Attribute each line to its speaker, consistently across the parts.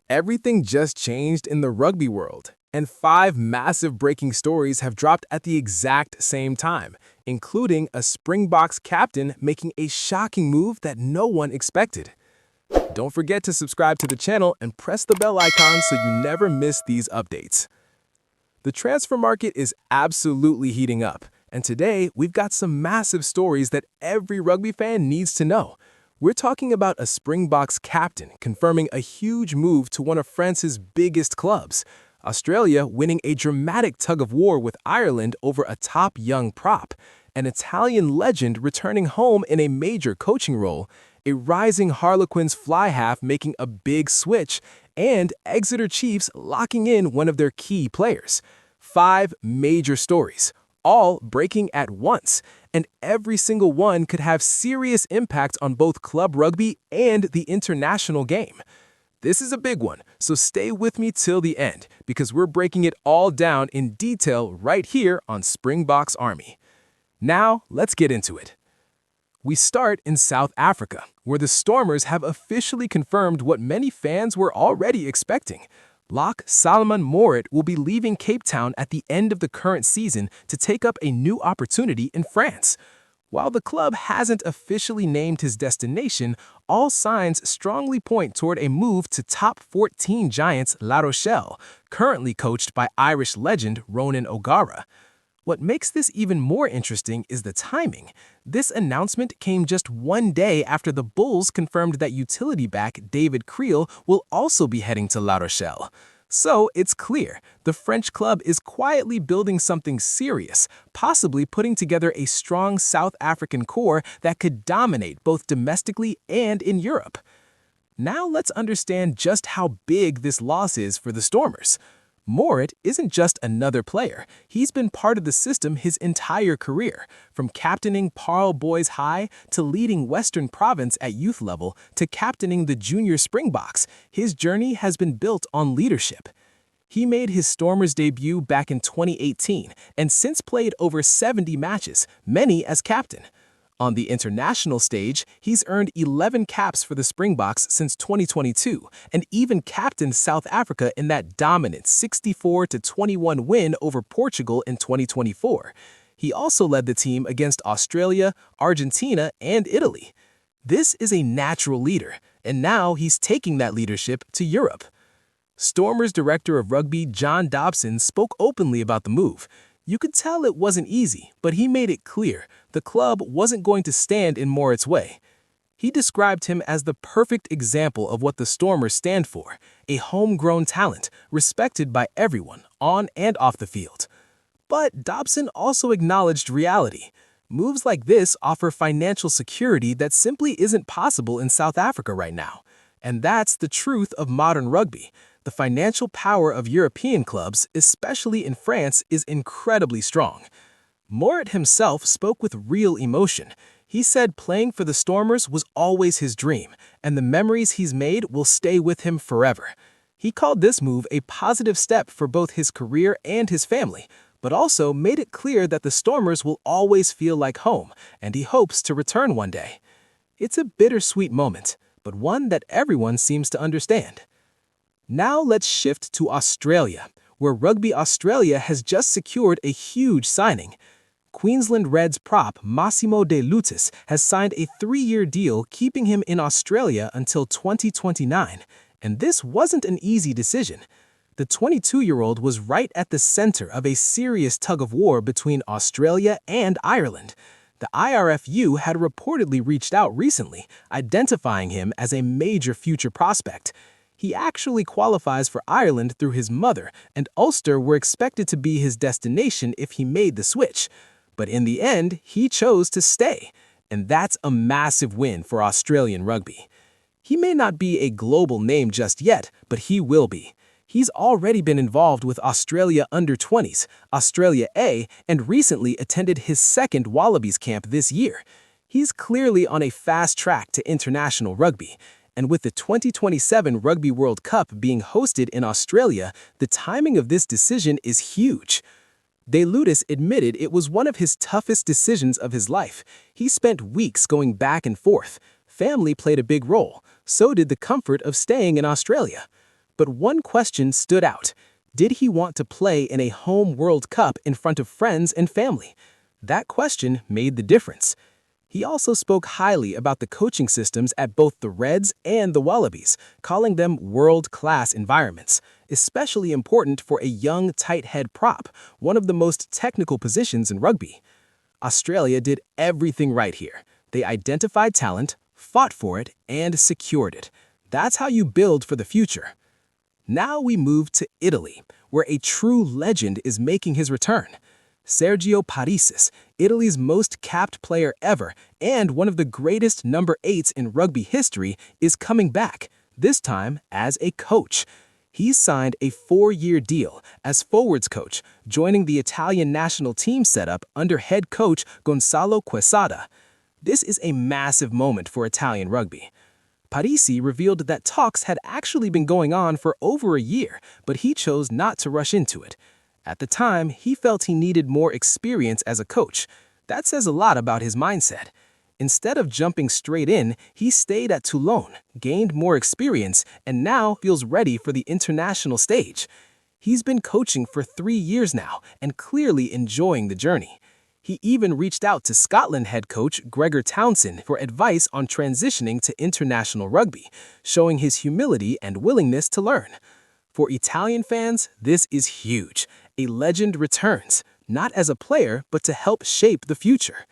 Speaker 1: Everything just changed in the rugby world, and 5 massive breaking stories have dropped at the exact same time, including a Springboks captain making a shocking move that no one expected. Don't forget to subscribe to the channel and press the bell icon so you never miss these updates. The transfer market is absolutely heating up, and today we've got some massive stories that every rugby fan needs to know. We're talking about a Springboks captain confirming a huge move to one of France's biggest clubs, Australia winning a dramatic tug-of-war with Ireland over a top young prop, an Italian legend returning home in a major coaching role, a rising Harlequins fly half making a big switch, and Exeter Chiefs locking in one of their key players. 5 major stories, all breaking at once, and every single one could have serious impact on both club rugby and the international game. This is a big one, so stay with me till the end, because we're breaking it all down in detail right here on Springboks Army. Now, let's get into it. We start in South Africa, where the Stormers have officially confirmed what many fans were already expecting. Lock Salomon Morit will be leaving Cape Town at the end of the current season to take up a new opportunity in France. While the club hasn't officially named his destination, all signs strongly point toward a move to top 14 giants La Rochelle, currently coached by Irish legend Ronan O'Gara. What makes this even more interesting is the timing. This announcement came just one day after the Bulls confirmed that utility back David Creel will also be heading to La Rochelle. So it's clear, the French club is quietly building something serious, possibly putting together a strong South African core that could dominate both domestically and in Europe. Now let's understand just how big this loss is for the Stormers. Morit isn't just another player. He's been part of the system his entire career, from captaining Paarl Boys High to leading Western Province at youth level to captaining the junior Springboks. His journey has been built on leadership. He made his Stormers debut back in 2018 and since played over 70 matches, many as captain. On the international stage, he's earned 11 caps for the Springboks since 2022 and even captained South Africa in that dominant 64-21 win over Portugal in 2024. He also led the team against Australia, Argentina, and Italy. This is a natural leader, and now he's taking that leadership to Europe. Stormers director of rugby John Dobson spoke openly about the move. You could tell it wasn't easy, but he made it clear the club wasn't going to stand in Morit's way. He described him as the perfect example of what the Stormers stand for, a homegrown talent, respected by everyone, on and off the field. But Dobson also acknowledged reality. Moves like this offer financial security that simply isn't possible in South Africa right now. And that's the truth of modern rugby. The financial power of European clubs, especially in France, is incredibly strong. Morit himself spoke with real emotion. He said playing for the Stormers was always his dream, and the memories he's made will stay with him forever. He called this move a positive step for both his career and his family, but also made it clear that the Stormers will always feel like home, and he hopes to return one day. It's a bittersweet moment, but one that everyone seems to understand. Now let's shift to Australia, where Rugby Australia has just secured a huge signing. Queensland Reds prop Masimo De Lutus has signed a 3-year deal keeping him in Australia until 2029, and this wasn't an easy decision. The 22-year-old was right at the center of a serious tug-of-war between Australia and Ireland. The IRFU had reportedly reached out recently, identifying him as a major future prospect. He actually qualifies for Ireland through his mother, and Ulster were expected to be his destination if he made the switch. But in the end, he chose to stay, and that's a massive win for Australian rugby. He may not be a global name just yet, but he will be. He's already been involved with Australia Under-20s, Australia A, and recently attended his second Wallabies camp this year. He's clearly on a fast track to international rugby. And with the 2027 Rugby World Cup being hosted in Australia, the timing of this decision is huge. De Lutus admitted it was one of his toughest decisions of his life. He spent weeks going back and forth. Family played a big role. So did the comfort of staying in Australia. But one question stood out. Did he want to play in a home World Cup in front of friends and family? That question made the difference. He also spoke highly about the coaching systems at both the Reds and the Wallabies, calling them world-class environments, especially important for a young tight head prop, one of the most technical positions in rugby. Australia did everything right here. They identified talent, fought for it, and secured it. That's how you build for the future. Now we move to Italy, where a true legend is making his return. Sergio Parisi, Italy's most capped player ever and one of the greatest number 8s in rugby history, is coming back, this time as a coach. He's signed a 4-year deal as forwards coach, joining the Italian national team setup under head coach Gonzalo Quesada. This is a massive moment for Italian rugby. Parisi revealed that talks had actually been going on for over a year, but he chose not to rush into it. At the time, he felt he needed more experience as a coach. That says a lot about his mindset. Instead of jumping straight in, he stayed at Toulon, gained more experience, and now feels ready for the international stage. He's been coaching for 3 years now and clearly enjoying the journey. He even reached out to Scotland head coach Gregor Townsend for advice on transitioning to international rugby, showing his humility and willingness to learn. For Italian fans, this is huge. A legend returns, not as a player, but to help shape the future.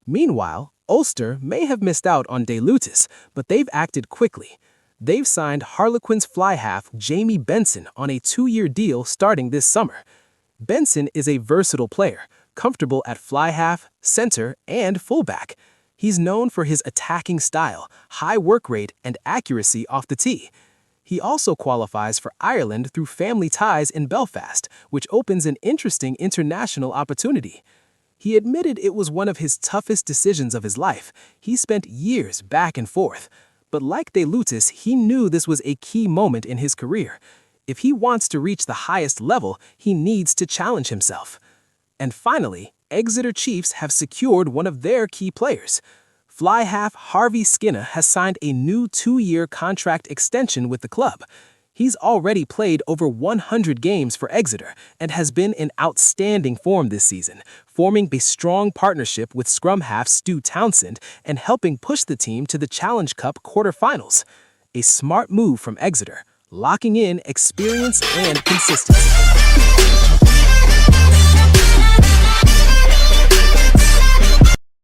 Speaker 1: Meanwhile, Ulster may have missed out on De Lutus, but they've acted quickly. They've signed Harlequins fly half Jamie Benson on a 2-year deal starting this summer. Benson is a versatile player, comfortable at fly half, center, and fullback. He's known for his attacking style, high work rate, and accuracy off the tee. He also qualifies for Ireland through family ties in Belfast, which opens an interesting international opportunity. He admitted it was one of his toughest decisions of his life. He spent years back and forth. But like De Lutus, he knew this was a key moment in his career. If he wants to reach the highest level, he needs to challenge himself. And finally, Exeter Chiefs have secured one of their key players. Fly half Harvey Skinner has signed a new 2-year contract extension with the club. He's already played over 100 games for Exeter and has been in outstanding form this season, forming a strong partnership with scrum half Stu Townsend and helping push the team to the Challenge Cup quarterfinals. A smart move from Exeter, locking in experience and consistency.